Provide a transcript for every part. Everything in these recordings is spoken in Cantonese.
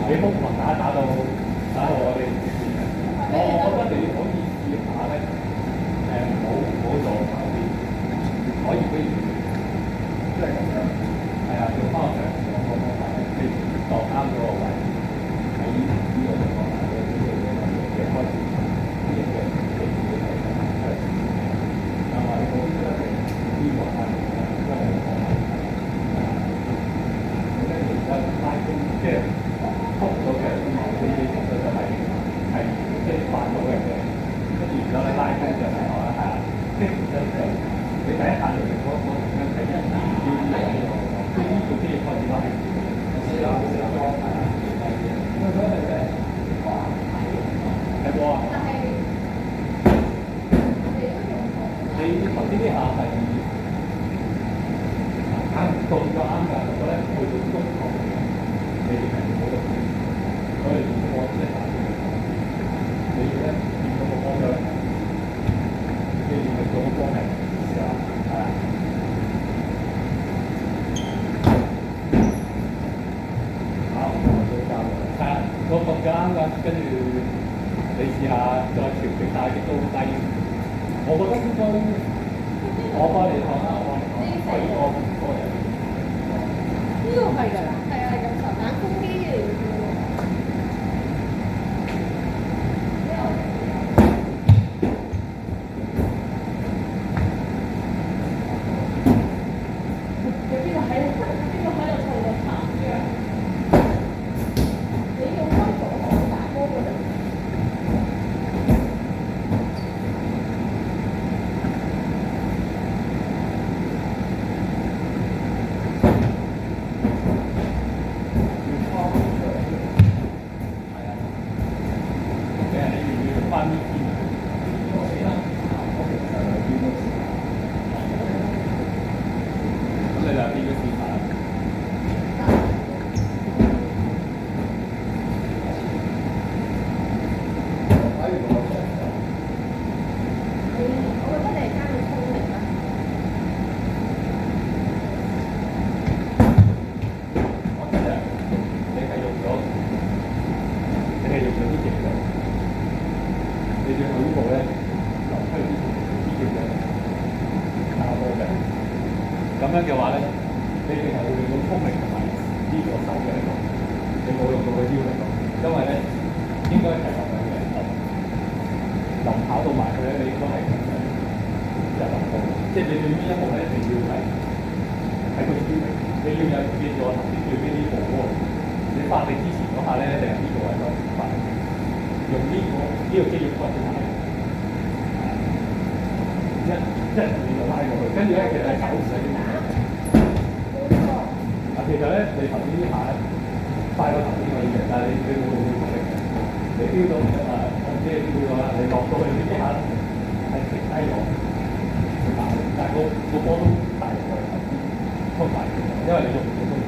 你瘋狂打到我哋唔知嘅。我覺得你可以試下咧，冇做後邊，可以不如即係咁樣，係啊，做翻上兩個方法，你度啱咗個位，喺呢個情況下嘅呢個嘅開始，呢個嘅嘅係但係我覺得呢個係因為我係咁咧，而家拉弓即係曲咗嘅呢啲其實就係即係犯咗嘅嘢，跟住然後你拉弓就係話係啊，即係你第一下就嗰個突然間係要即係呢個機開始拉，係啊，係喎。你頭先呢下係啱動作啱㗎，我覺得去到中途你哋係冇得，所以我即係你咧變咗個方向，你係做個方向試下，係啊。好，我都教㗎，但係個動作啱㗎，跟住你試下再調整下啲高低。我覺得應該我幫你講啦，我可以我人。呢個係㗎啦，係啊，係咁頭打風機嚟嘅喎。有邊個喺度湊個痰嘅？你用開左手打波嗰陣。咁樣嘅話咧，你哋係會用到聰明同埋呢個手嘅嚟講，你冇用到個腰嚟講，因為咧應該係咁樣嘅。臨跑到埋去咧，你應該係咁樣就臨步，即係你對邊一步咧，一定要係個腰嚟，你要有記住我頭先最尾呢步喎。你發力之前嗰下咧，一定係呢個位度發力，用呢個肌肉開始發力，一你就拉過去，跟住咧其實係手唔使點。其實咧，你頭先呢下咧，快過頭先個嘢嘅，但係你冇用到速力嘅，你飆到我唔知你飆到啦，你落到去呢下係停低咗，但係個波都大過頭先衝埋，因為你用唔到速力。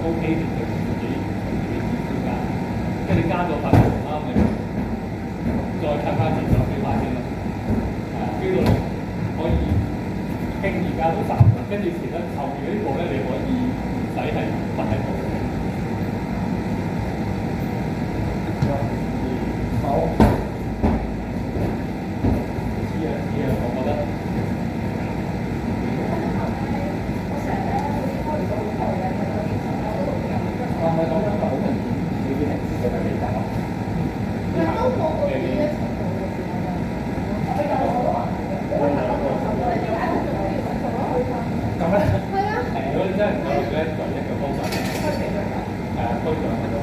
OK 嘅就自己指標價，跟住加咗份唔啱嘅，再拆翻前兩幾塊先咯。跟住可以輕易加到3個，跟住其實後面嗰啲步咧你可以唔使係快步嘅。好。我覺得。係咪咁樣就好明顯？你啲平時嘅比較。都冇嗰啲一齊做嘅時候就，佢有好多人嘅，我係嗰個時候點解我仲可以做咯？咁咧？係啊。如果你真係唔做咧，唯一嘅方法係推長嗰種。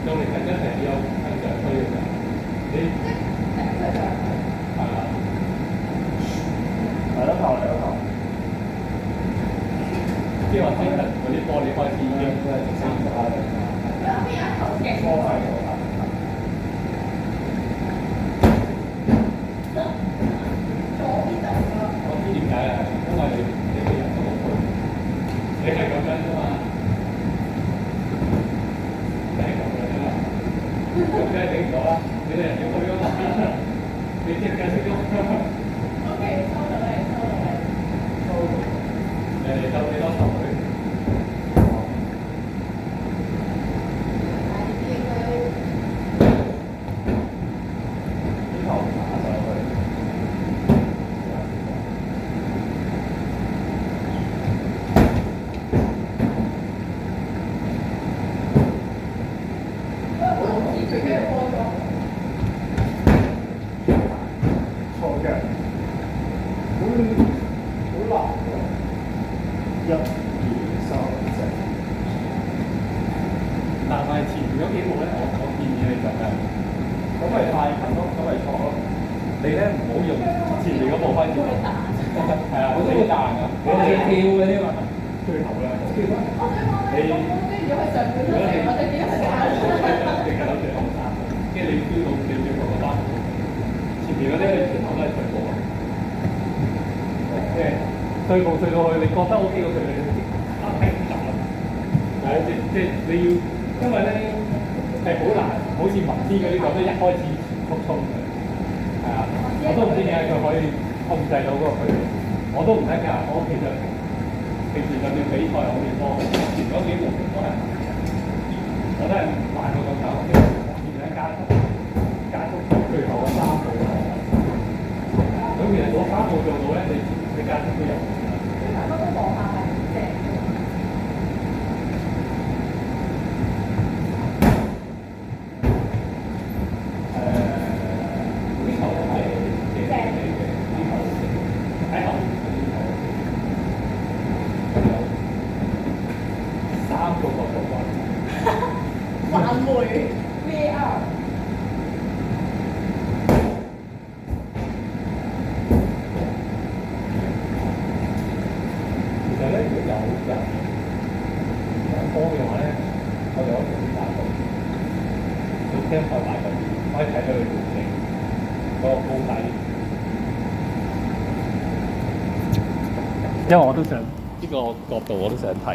到你近一成要向上推嘅時候，你係咯，頭嚟嗰頭。即係話精神嗰啲波，你開始已經都係3個啦。有邊一頭嘅？波係我知點解啊？因為你個人都冇配，你係咁樣啫嘛。咁梗係整咗啦！你哋人要去嗰邊，你即係解釋咗。OK， 收到你。人哋收幾多頭佢？呢頭打上去。錯嘅，好難嘅。1、2、3、4。但係前面嗰幾步咧，我建議你就係咁咪太近咯，咁咪錯咯。你咧唔好用前面嗰步開始。係啊，好似彈咁。你跳嘅啲嘛？最頭啦。你如果你3步你係諗住講3步，跟住你飆到你最後個3步。前面嗰啲你全部都係退步啊！即係退步退到去，你覺得 OK 嗰退你係唔得啦。即係你要，因為咧係好難，好似文師嗰啲咁，一開始速衝嘅，係啊，我都唔知點解佢可以控制到嗰個距離，我都唔得㗎。我其實平時就算比賽我練波，前嗰幾步都係，我都係慢過咁走，跟住變咗加速最後嗰3步。咁其實嗰3步做到咧，你加速都有。大家都望下係正。呢頭係幾正嘅，呢頭喺後面3個角度揾。挽回 VR。其實咧，如果有人上波嘅話咧，我哋可以做啲大步，做 tempo 大步，可以睇到佢調整嗰個高低。因為我都想呢個角度，我都想睇。